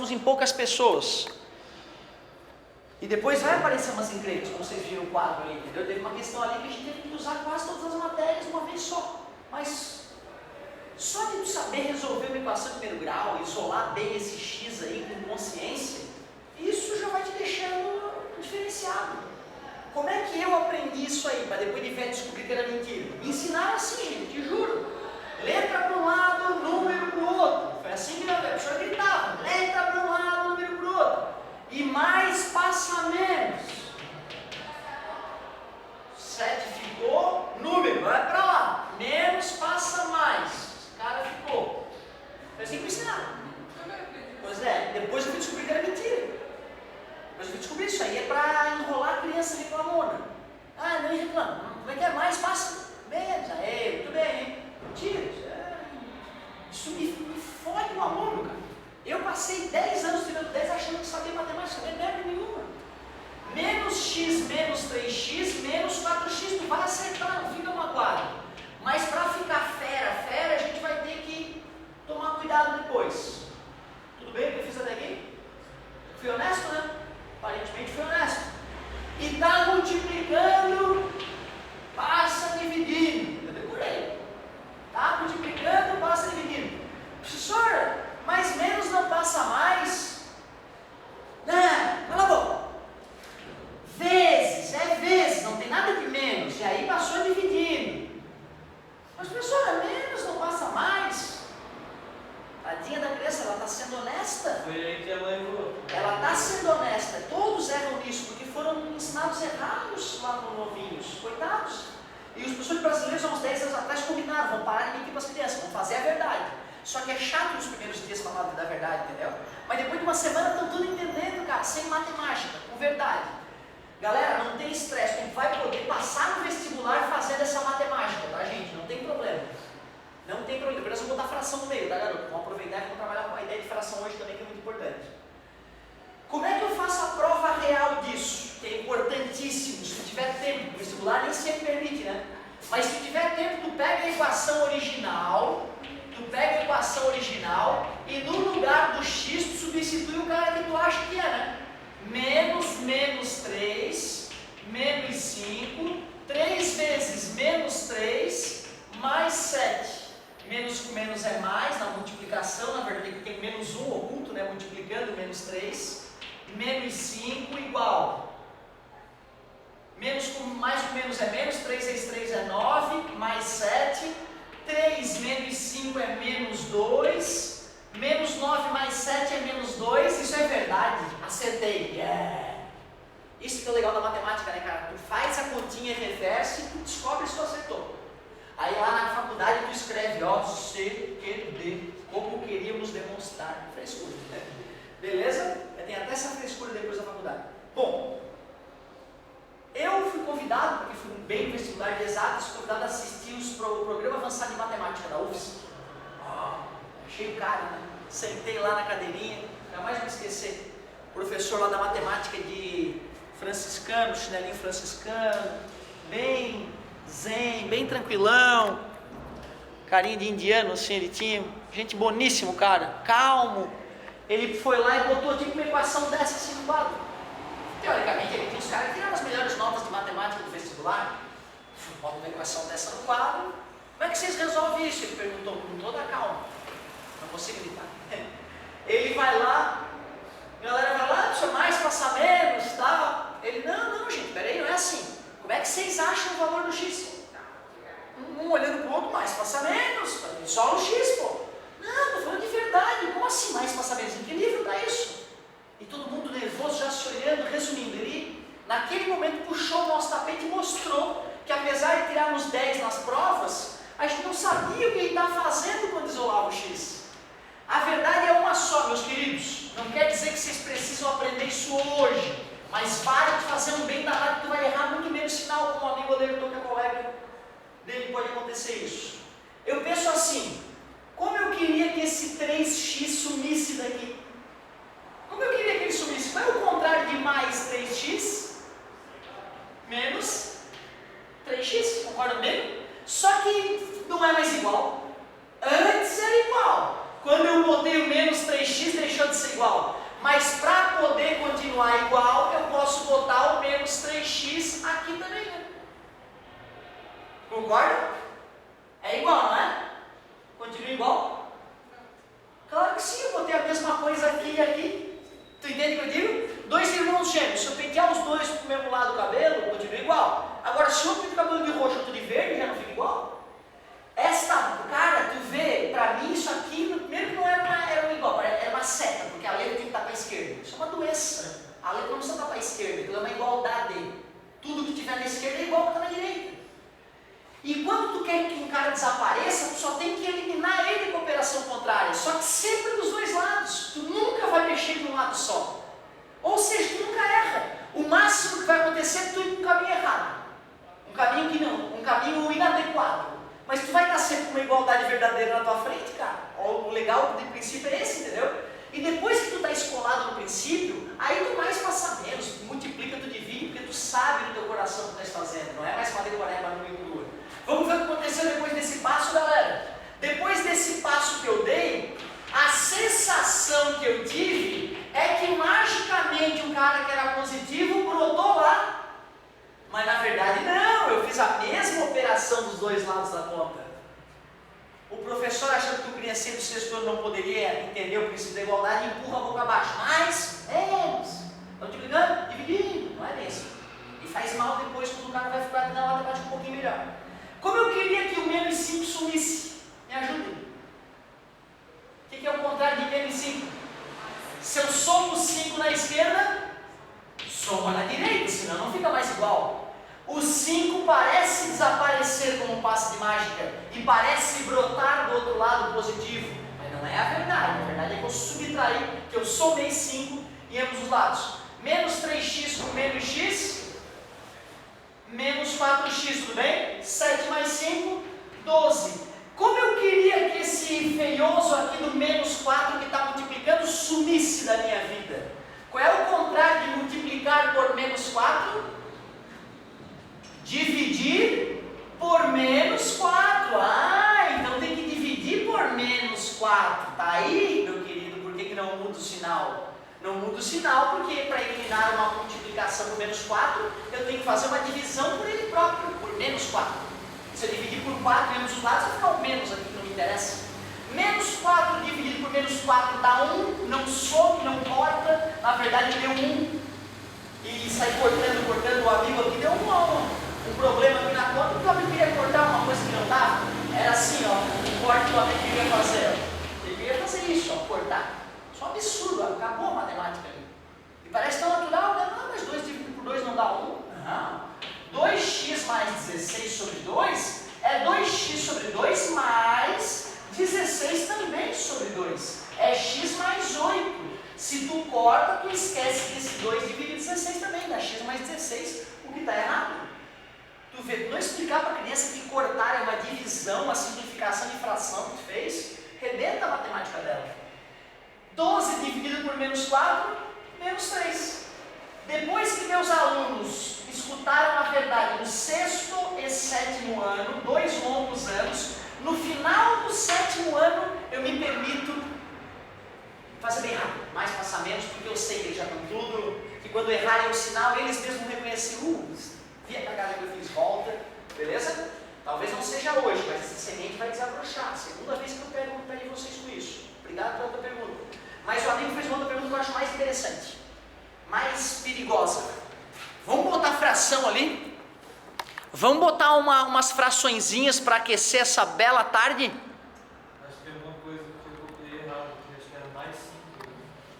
focados em poucas pessoas. E depois vai aparecer umas encrencas, como vocês viram o quadro ali, entendeu? Teve uma questão ali que a gente teve que usar quase todas as matérias uma vez só. Mas só de saber resolver uma equação de primeiro grau, isolar bem esse x aí com consciência, isso já vai te deixando diferenciado. Como é que eu aprendi isso aí, para depois de velho descobrir que era mentira? Me ensinaram assim, gente, te juro. Letra para um lado, número para o outro. Foi assim que a professora gritava, letra para um lado, número para o outro. E mais passa menos. 7 ficou, número, vai para lá. Menos passa mais. Esse cara ficou. Foi assim que me ensinaram. Pois é, depois eu fui descobrir que era mentira. Depois eu fui descobrir isso aí, é para enrolar a criança reclamona. Ah, não reclama. Como é que é? Mais passa menos. Aê, muito bem, hein? Mentira. Isso me fode o aluno, cara. Eu passei 10 anos tirando 10 achando que sabia matemática, não é merda nenhuma. Menos x menos 3x menos 4x, tu vai acertar, não fica magoado. Mas para ficar fera, a gente vai ter que tomar cuidado depois. Tudo bem que eu fiz até aqui? Fui honesto, né? Aparentemente fui honesto. E está multiplicando, passa dividindo. Eu decorei. Está multiplicando, passa dividindo. Professor, mas menos não passa mais? Não, cala a boca. Vezes, não tem nada de menos. E aí passou dividindo. Mas professora, menos não passa mais? Tadinha da criança, ela está sendo honesta. Foi aí que ela errou. Ela está sendo honesta. Todos erram nisso, porque foram ensinados errados lá no novinhos. Coitados. E os professores brasileiros, há uns 10 anos atrás, combinaram, vão parar de mentir para as crianças, vão fazer a verdade. Só que é chato nos primeiros dias falar da verdade, entendeu? Mas depois de uma semana estão tudo entendendo, cara, sem matemática, com verdade. Galera, não tem estresse, tu vai poder passar no vestibular fazendo essa matemática, tá, gente? Não tem problema. Não tem problema. Depois nós vamos botar fração no meio, tá, garoto? Vamos aproveitar e vamos trabalhar com a ideia de fração hoje também, que é muito importante. Como é que eu faço a prova real disso? Que é importantíssimo. Se tu tiver tempo, o vestibular nem sempre permite, né? Mas se tu tiver tempo, tu pega a equação original, e no lugar do x, tu substitui o cara que tu acha que é, né? Menos 3, menos 5, 3 vezes menos 3, mais 7. Menos com menos é mais, na multiplicação, na verdade tem menos 1 oculto, né? Multiplicando menos 3, menos 5 igual. Mais com menos é menos, 3 vezes 3 é 9, mais 7, 3 menos 5 é menos 2, menos 9 mais 7 é menos 2, isso é verdade, acertei, yeah. Isso que é o legal da matemática, né, cara? Tu faz a continha reversa e tu descobre se tu acertou. Aí lá na faculdade tu escreve, ó, CQD, como queríamos demonstrar, frescura, né? Beleza? Tem até essa frescura depois da faculdade. Bom, eu fui convidado, porque fui bem no vestibular de exatas, fui convidado a assistir o programa avançado de matemática da UFSC. Achei o cara, né? Sentei lá na cadeirinha, jamais vou esquecer. O professor lá da matemática de franciscano, chinelinho franciscano, bem zen, bem tranquilão, carinha de indiano assim ele tinha, gente boníssimo, cara, calmo. Ele foi lá e botou tipo uma equação dessa assim no quadro. Teoricamente ele tinha os caras que tiraram as melhores notas de matemática do vestibular. Bota uma equação dessa no quadro. Como é que vocês resolvem isso? Ele perguntou com toda a calma. Não consigo gritar. Ele vai lá, a galera vai lá, deixa mais, passa menos e tal. Ele, não, gente, peraí, não é assim. Como é que vocês acham o valor do x? Um olhando para o outro, mais passa menos, só o x, pô. Não, estou falando de verdade, como assim mais passa menos? Em que livro está isso? E todo mundo nervoso, já se olhando, resumindo, ele naquele momento puxou o nosso tapete e mostrou que apesar de tirarmos 10 nas provas, a gente não sabia o que ele está fazendo quando isolava o x. A verdade é uma só, meus queridos. Não quer dizer que vocês precisam aprender isso hoje, mas para de fazer um bem danado que tu vai errar muito menos sinal, como um amigo alertou que a colega dele pode acontecer isso. Eu penso assim, como eu queria que esse 3x sumisse daqui? Como eu queria que ele sumisse? Qual é o contrário de mais 3x? Menos 3x, concorda comigo? Só que não é mais igual. Antes era igual. Quando eu botei o menos 3x, deixou de ser igual. Concorda? É igual, não é? Continua igual? Claro que sim, eu vou ter a mesma coisa aqui e aqui. Tu entende o que eu digo? Dois irmãos gêmeos, se eu pentear os dois pro mesmo lado do cabelo, continua igual. Agora, se um pinta o cabelo de roxo e outro de verde, já não fica igual? Cara, tu vê, pra mim isso aqui, primeiro que não era igual, era uma seta, porque a letra tem que estar para a esquerda. Isso é uma doença. A letra não precisa estar para a esquerda, aquilo é uma igualdade. Tudo que tiver na esquerda é igual que está na direita. E quando tu quer que um cara desapareça, tu só tem que eliminar ele com operação contrária. Só que sempre dos dois lados. Tu nunca vai mexer de um lado só. Ou seja, tu nunca erra. O máximo que vai acontecer é tu ir para um caminho errado. Um caminho que não, um caminho inadequado. Mas tu vai estar sempre com uma igualdade verdadeira na tua frente, cara. O legal do princípio é esse, entendeu? E depois que tu está escolado no princípio, aí tu mais passa menos, multiplica, tu divide, porque tu sabe no teu coração o que tu estás fazendo. Não é mais uma decoreba no meio crua. Vamos ver o que aconteceu depois desse passo, galera. Depois desse passo que eu dei, a sensação que eu tive é que magicamente um cara que era positivo brotou lá. Mas na verdade não, eu fiz a mesma operação dos dois lados da conta. O professor, achando que o criancinha do sexto ano não poderia entender o princípio da igualdade, empurra a boca abaixo. Mais, menos. Estão multiplicando, dividindo. Não é bem assim. E faz mal depois quando o cara vai ficar na matemática um pouquinho melhor. Como eu queria que o menos 5 sumisse? Me ajudem. O que é o contrário de menos 5? Se eu somo 5 na esquerda, soma na direita, senão não fica mais igual. O 5 parece desaparecer como um passe de mágica e parece brotar do outro lado positivo, mas não é a verdade. A verdade é que eu subtraí, que eu somei 5 em ambos os lados. Menos 3x com menos x, menos 4x, tudo bem? 7 mais 5, 12. Como eu queria que esse feioso aqui do menos 4 que está multiplicando sumisse da minha vida? Qual é o contrário de multiplicar por menos 4? Dividir por menos 4. Ah, então tem que dividir por menos 4. Tá aí, meu querido, por que não muda o sinal? Não muda o sinal porque para eliminar uma multiplicação por menos 4, eu tenho que fazer uma divisão por ele próprio, por menos 4. Se eu dividir por 4 em ambos os lados, vai ficar o menos aqui que não me interessa. Menos 4 dividido por menos 4 dá 1, não some, não corta, na verdade deu 1. E sair cortando o amigo aqui deu um problema aqui na conta, porque o amigo queria cortar uma coisa que não dava. Era assim, ó, o corte que o amigo queria fazer. Ele queria fazer isso, ó, cortar. Isso é um absurdo, ó, acabou a matemática ali. E parece tão natural, né? Não, mas 2 dividido por 2 não dá 1. Não. 2x mais 16 sobre 2 é 2x sobre 2 mais 16 também sobre 2. É x mais 8. Se tu corta, tu esquece que esse 2 divide 16 também, dá x mais 16, o que está errado. Tu vê, tu não explicar para a criança que cortar é uma divisão, uma simplificação de fração que tu fez, rebenta a matemática dela. 12 dividido por menos 4, menos 3. Depois que meus alunos escutaram a verdade no 6º e 7º ano, 2 longos anos, no final do 7º ano eu me permito fazer bem rápido, mais passar menos, porque eu sei que eles já estão tudo, que quando errarem o sinal, eles mesmos reconhecem, vi a cagada que eu fiz, volta, beleza? Talvez não seja hoje, mas essa semente vai desabrochar. Segunda vez que eu pego vocês com isso. Obrigado pela outra pergunta. Mas o amigo fez uma outra pergunta que eu acho mais interessante, mais perigosa. Vamos botar fração ali? Vamos botar umas fraçõezinhas para aquecer essa bela tarde?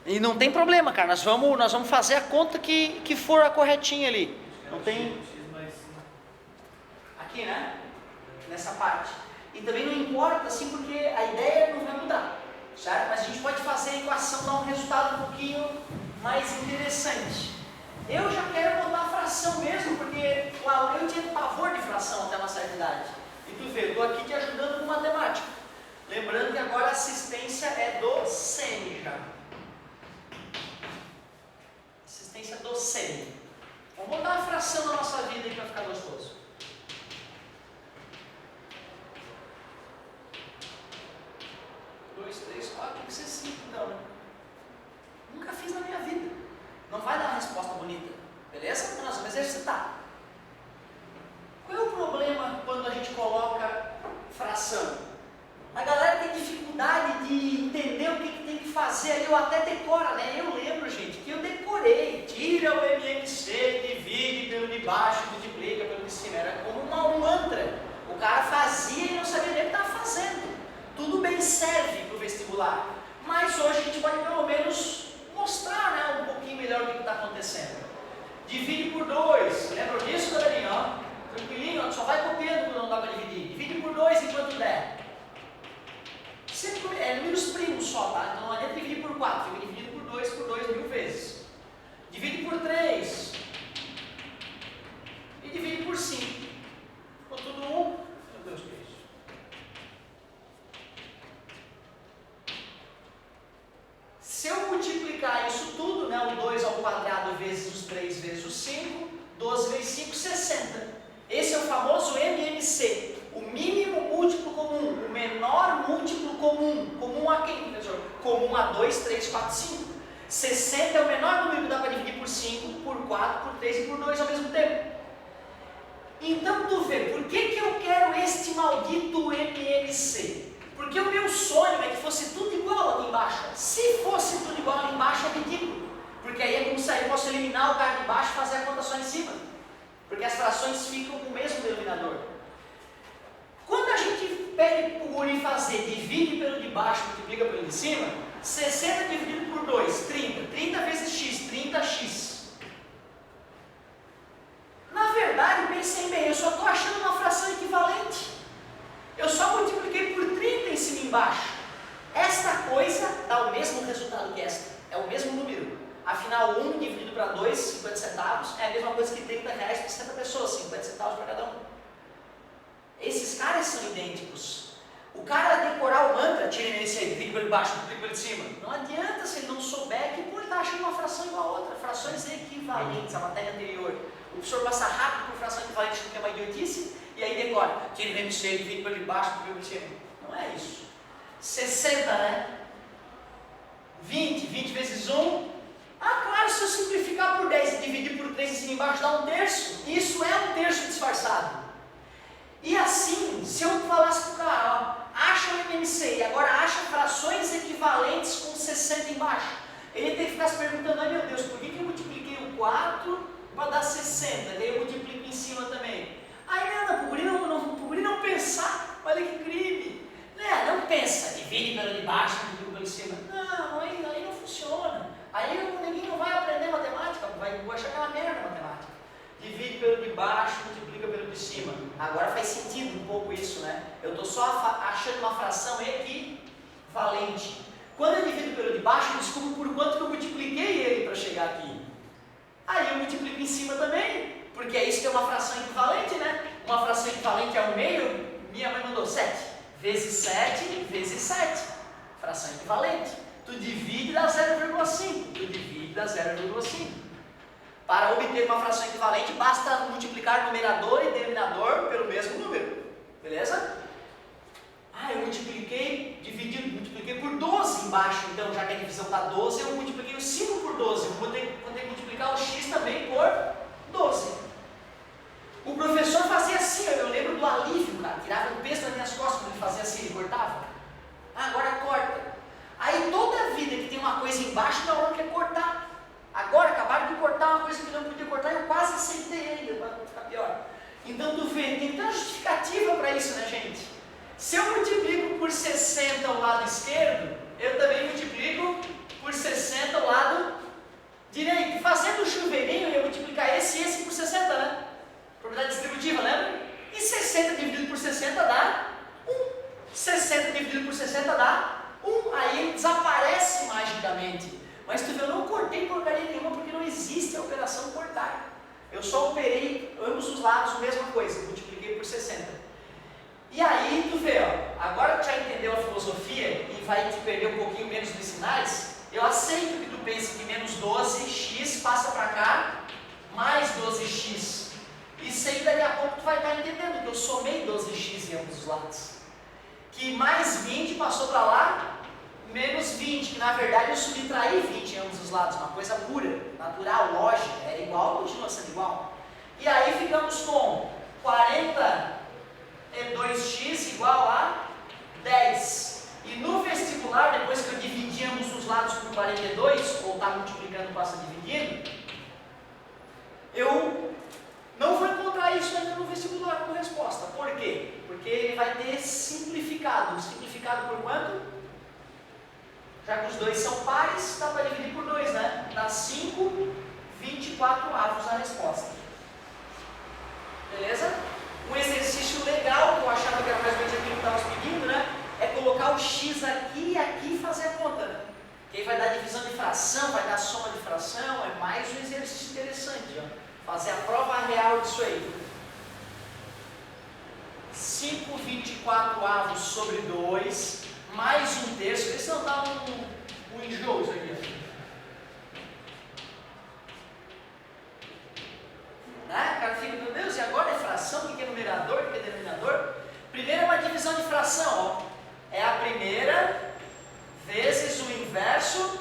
E não tem problema, cara, nós vamos fazer a conta que for a corretinha ali. Não tem... Aqui, né? Nessa parte. E também não importa, assim, porque a ideia não vai mudar, certo? Mas a gente pode fazer a equação dar um resultado um pouquinho mais interessante. Eu já quero botar a fração mesmo, porque eu tinha pavor de fração até uma certa idade. E tu vê, eu estou aqui te ajudando com matemática. Lembrando que agora a assistência é do SEMI já. Assistência do SEMI. Vamos botar uma fração na nossa vida aí para ficar gostoso. Dois, 3, 4, tem que ser 5 então, né? Nunca fiz na minha vida. Não vai dar uma resposta bonita, beleza? Então nós vamos exercitar. Qual é o problema quando a gente coloca decora, né? Eu lembro, gente, que eu decorei. Tira o MMC, divide pelo de baixo, multiplica pelo de cima. Era como um mantra. O cara fazia e não sabia nem o que estava fazendo. Tudo bem serve para o vestibular. Mas hoje a gente pode pelo menos mostrar, né, um pouquinho melhor o que está acontecendo. Divide por 2. Lembra disso, galerinha? Tranquilinho, só vai copiando quando não dá para dividir. Divide por 2 enquanto der. Sempre é números primos só, tá? Então não adianta dividir por 4, fica dividido por 2 mil vezes. Divide por 3. E divide por 5. Ficou tudo 1. Meu Deus, que é isso? Se eu multiplicar isso tudo, né, o 2 ao quadrado vezes os 3 vezes os 5, 12 vezes 5, 60. Esse é o famoso MMC. O mínimo múltiplo comum, o menor múltiplo comum. Comum a quem, professor? Comum a 2, 3, 4, 5. 60 é o menor número que dá para dividir por 5, por 4, por 3 e por 2 ao mesmo tempo. Então tu vê, por que eu quero este maldito MMC? Porque o meu sonho é que fosse tudo igual aqui embaixo. Se fosse tudo igual ali embaixo é ridículo. Porque aí é como se eu posso eliminar o cara de baixo e fazer a conta só em cima. Porque as frações ficam com o mesmo denominador. Quando a gente pega o guri e fazer, divide pelo de baixo, multiplica pelo de cima, 60 dividido por 2, 30. 30 vezes x, 30x. Na verdade, pensem bem, eu só estou achando uma fração equivalente. Eu só multipliquei por 30 em cima e embaixo. Esta coisa dá o mesmo resultado que esta. É o mesmo número. Afinal, 1 dividido para 2, 50 centavos, é a mesma coisa que 30 reais para 60 pessoas, 50 centavos para cada um. Esses caras são idênticos. O cara decorar o mantra, tira esse aí, divide pelo baixo, multiplica pelo de cima. Não adianta se ele não souber que ele está achando uma fração igual a outra. Frações equivalentes, a matéria anterior. O professor passa rápido por fração equivalente, que é uma idiotice, e aí decora, tira MC, divide pelo de baixo, multiplica pelo de cima. Não é isso. 60, né? 20, 20 vezes 1. Ah, claro, se eu simplificar por 10 e dividir por 3 em cima e embaixo, dá 1/3. Isso é 1/3 disfarçado. E assim, se eu falasse para o cara, ó, acha o MMC e agora acha frações equivalentes com 60 embaixo, ele ia ter que ficar se perguntando, ai meu Deus, por que eu multipliquei o 4 para dar 60? Daí eu multiplico em cima também. Aí nada, para o guri não pensar, olha que crime. Não pensa, divide pelo de baixo, multiplica pelo de cima. Não, aí não funciona. Aí ninguém não vai aprender matemática, vai achar que é uma merda matemática. Divide pelo de baixo, multiplica pelo de cima. Agora faz sentido um pouco isso, né? Eu estou só achando uma fração equivalente. Quando eu divido pelo de baixo, eu descubro por quanto que eu multipliquei ele para chegar aqui. Aí eu multiplico em cima também, porque é isso que é uma fração equivalente, né? Uma fração equivalente é 1/2, minha mãe mandou 7. Vezes 7, vezes 7. Fração equivalente. Tu divide dá 0,5. Tu divide dá 0,5. Para obter uma fração equivalente, basta multiplicar numerador e denominador pelo mesmo número. Beleza? Ah, eu multipliquei por 12 embaixo, então já que a divisão dá 12, eu multipliquei o 5 por 12. Eu vou ter que multiplicar o x também por 12. O professor fazia assim, eu lembro do alívio, cara, tirava o peso das minhas costas quando ele fazia assim, ele cortava. Ah, agora corta. Aí toda vida que tem uma coisa embaixo, na hora que é cortar. Agora acabaram de cortar uma coisa que não podia cortar e eu quase aceitei ainda, para ficar pior. Então tu vê, tem tanta justificativa para isso, né, gente? Se eu multiplico por 60 o lado esquerdo, eu também multiplico por 60 o lado direito. Fazendo o chuveirinho, eu ia multiplicar esse e esse por 60, né? Propriedade distributiva, lembra? E 60 dividido por 60 dá 1. 60 dividido por 60 dá 1. Aí ele desaparece magicamente. Mas tu vê, eu não cortei porcaria nenhuma porque não existe a operação cortar. Eu só operei ambos os lados a mesma coisa, multipliquei por 60. E aí tu vê, ó, agora que tu já entendeu a filosofia e vai te perder um pouquinho menos dos sinais, eu aceito que tu pense que menos 12x passa para cá, mais 12x. E sei que daqui a pouco tu vai estar entendendo que eu somei 12x em ambos os lados. Que mais 20 passou para lá, menos 20, que na verdade eu subtraí 20 em ambos os lados, uma coisa pura, natural, lógica, era igual, continua sendo igual. E aí ficamos com 42x igual a 10. E no vestibular, depois que eu dividi ambos os lados por 42, ou está multiplicando, passa dividindo, eu não vou encontrar isso ainda no vestibular como resposta. Por quê? Porque ele vai ter simplificado. Simplificado por quanto? Já que os dois são pares, dá para dividir por 2, né? Dá 5, 24 avos a resposta. Beleza? Um exercício legal, que eu achava que era mais ou menos aquilo que estava pedindo, né? É colocar o x aqui e aqui e fazer a conta, né? Que aí vai dar divisão de fração, vai dar soma de fração, é mais um exercício interessante, ó. Fazer a prova real disso aí. 5 24 avos sobre 2, mais 1/3, vê se não dá um enjoo isso aqui, ó. Né? O cara fica, meu Deus, e agora é fração? O que é numerador? O que é denominador? Primeiro é uma divisão de fração, ó. É a primeira vezes o inverso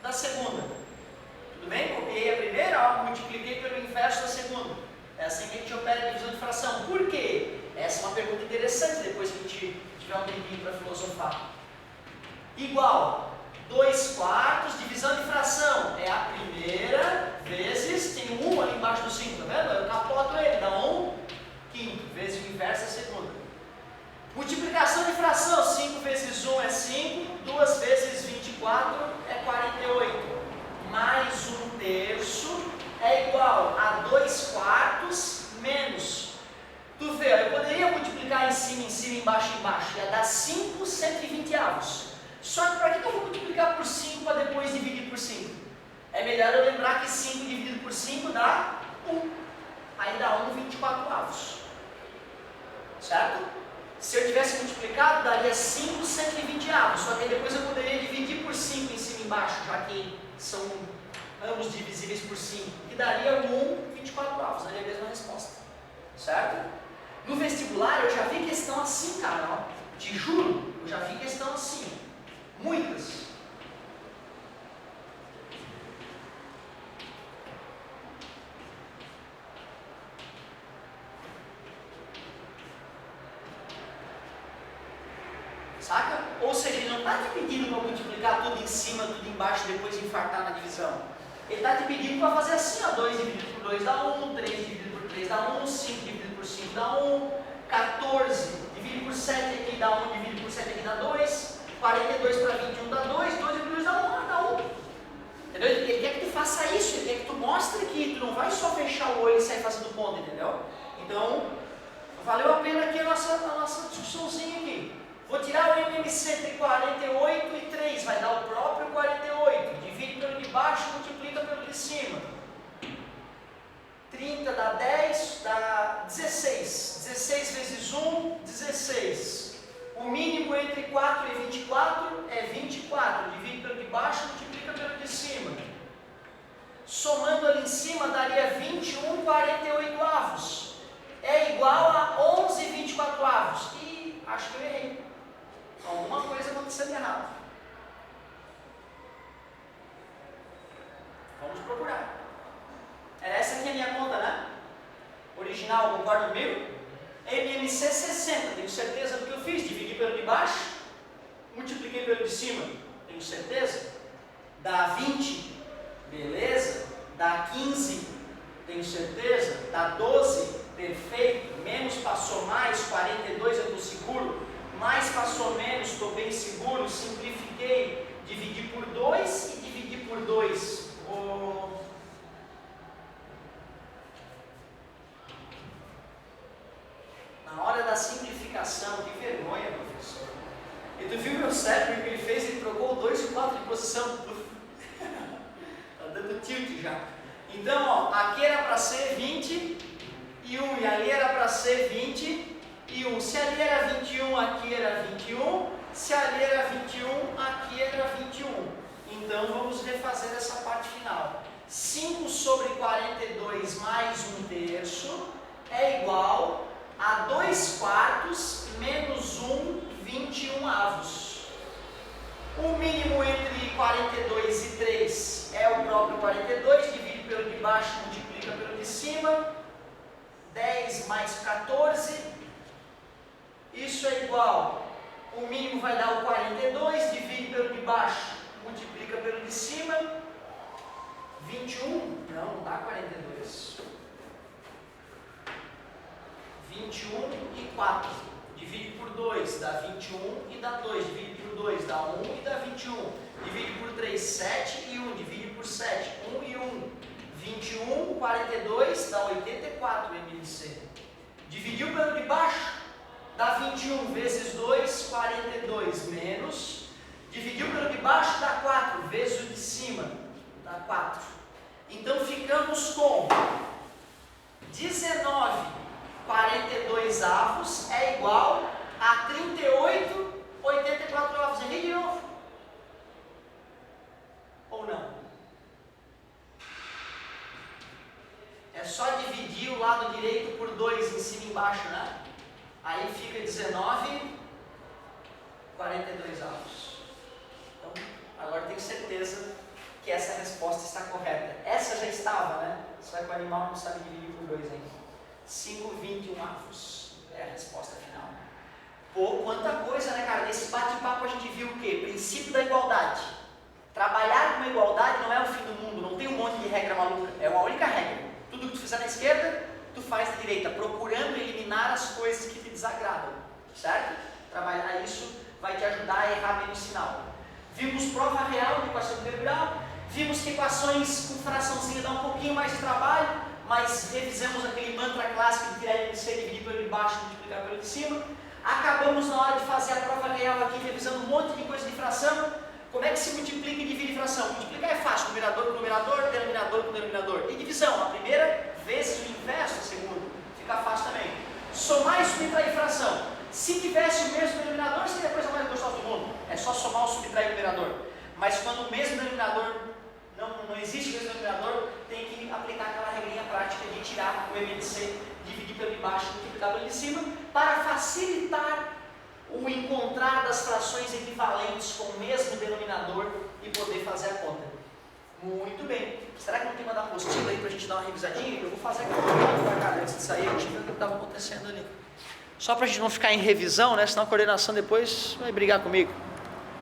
da segunda. Tudo bem? Copiei a primeira, ó, multipliquei pelo inverso da segunda. É assim que a gente opera a divisão de fração. Por quê? Essa é uma pergunta interessante depois que a gente tiver um tempinho para filosofar. Igual 2/4, divisão de fração. É a primeira vezes, tem um 1 ali embaixo do 5, tá vendo? Eu capoto ele, dá 1/5, vezes o inverso da segunda. Multiplicação de fração, 5 vezes 1 é 5, 2 vezes 24 é 48. Mais 1/3 é igual a 2/4 menos. Tu vê, eu poderia multiplicar em cima, embaixo, ia dar 5 120 avos. Só que para que eu vou multiplicar por 5 para depois dividir por 5? É melhor eu lembrar que 5 dividido por 5 dá 1. Aí dá 24 avos. Certo? Se eu tivesse multiplicado, daria 5 120 avos. Só que aí depois eu poderia dividir por 5 em cima e embaixo, já que são ambos divisíveis por 5, que daria 24 avos, daria a mesma resposta. Certo? No vestibular eu já vi questão assim, cara, ó. Te juro, eu já vi questão assim. Muitas. Saca? Ou seja, ele não está te pedindo para multiplicar tudo em cima, tudo embaixo, depois infartar na divisão. Ele está te pedindo para fazer assim, ó, 2 dividido por 2 dá 1, 3 dividido por 3 dá 1, 5 dividido por 5 dá 1, 14 dividido por 7 aqui dá 1, dividido por 7 aqui dá 2, 42 para 21 dá 2, 2 dividido por 2 dá 1, dá 1. Entendeu? Ele quer que tu faça isso, ele quer que tu mostre que tu não vai só fechar o olho e sair fazendo conta, entendeu? Então, valeu a pena aqui a nossa discussãozinha aqui. Vou tirar o MMC entre 48 e 3, vai dar o próprio 48. Divide pelo de baixo, multiplica pelo de cima. 30 dá 10, dá 16. 16 vezes 1, 16. O mínimo entre 4 e 24 é 24. Divide pelo de baixo, multiplica pelo de cima. Somando ali em cima, daria 21 48 avos. É igual a 11 24 avos. E acho que eu errei. Alguma coisa acontecendo errado. Vamos procurar. Essa aqui é a minha conta, né? Original, concorda comigo? MMC 60, tenho certeza do que eu fiz. Dividi pelo de baixo, multipliquei pelo de cima, tenho certeza. Dá 20, beleza. Dá 15, tenho certeza. Dá 12, perfeito. Menos passou mais, 42 eu estou seguro. Mais passou menos, estou bem seguro, simplifiquei, dividi por 2 e dividi por 2. Na hora da simplificação, que vergonha, professor. E tu viu meu cérebro que ele fez? Ele trocou o 2 e o 4 de posição. Está dando tilt já. Então, ó, aqui era para ser 21 e ali era para ser 20. E 1, se ali era 21, aqui era 21, se ali era 21, aqui era 21. Então vamos refazer essa parte final. 5 sobre 42 mais 1/3 é igual a 2/4 menos 1, 21 avos. O mínimo entre 42 e 3 é o próprio 42, divide pelo de baixo, multiplica pelo de cima. 10 mais 14. Isso é igual a O mínimo vai dar o 42, divide pelo de baixo, multiplica pelo de cima. 21, não dá 42. 21 e 4. Divide por 2, dá 21 e dá 2. Divide por 2, dá 1 e dá 21. Divide por 3, 7 e 1. Divide por 7, 1 e 1. 21, 42, dá 84 MLC. Dividiu pelo de baixo, dá 21 vezes 2, 42 menos. Dividiu pelo de baixo, dá 4 vezes o de cima, dá 4. Então ficamos com 19,42 avos é igual a 38,84 avos. Errei de novo? Ou não? É só dividir o lado direito por 2 em cima e embaixo, né? Aí fica 19,42 avos. Então, agora tenho certeza que essa resposta está correta. Essa já estava, né? Só que o animal não sabe dividir por 2 ainda. 5,21 avos é a resposta final. Pô, quanta coisa, né, cara? Nesse bate-papo a gente viu o quê? Princípio da igualdade. Trabalhar com a igualdade não é o fim do mundo, não tem um monte de regra maluca. É uma única regra. Tudo que tu fizer na esquerda, tu faz na direita, procurando eliminar as coisas que te desagradam, certo? Trabalhar isso vai te ajudar a errar menos sinal. Vimos prova real de equação integral, vimos que equações com fraçãozinha dá um pouquinho mais de trabalho, mas revisamos aquele mantra clássico de tirar MLC, dividir pelo de baixo e multiplicar pelo de cima. Acabamos na hora de fazer a prova real aqui, revisando um monte de coisa de fração. Como é que se multiplica e divide fração? Multiplicar é fácil, numerador com numerador, denominador com denominador. E divisão, a primeira vezes o inverso, a segunda. Fica fácil também. Somar e subtrair fração. Se tivesse o mesmo denominador, seria a coisa mais gostosa do mundo. É só somar ou subtrair o numerador. Mas quando o mesmo denominador não existe o mesmo denominador, tem que aplicar aquela regrinha prática de tirar o MLC, dividir pelo de baixo e multiplicar pelo de cima, para facilitar o encontrar das frações equivalentes com o mesmo denominador e poder fazer a conta. Muito bem. Será que não tem que mandar uma apostila aí para a gente dar uma revisadinha? Eu vou fazer aqui para cá antes de sair, a gente viu o que estava acontecendo ali. Só para a gente não ficar em revisão, né? Senão a coordenação depois vai brigar comigo.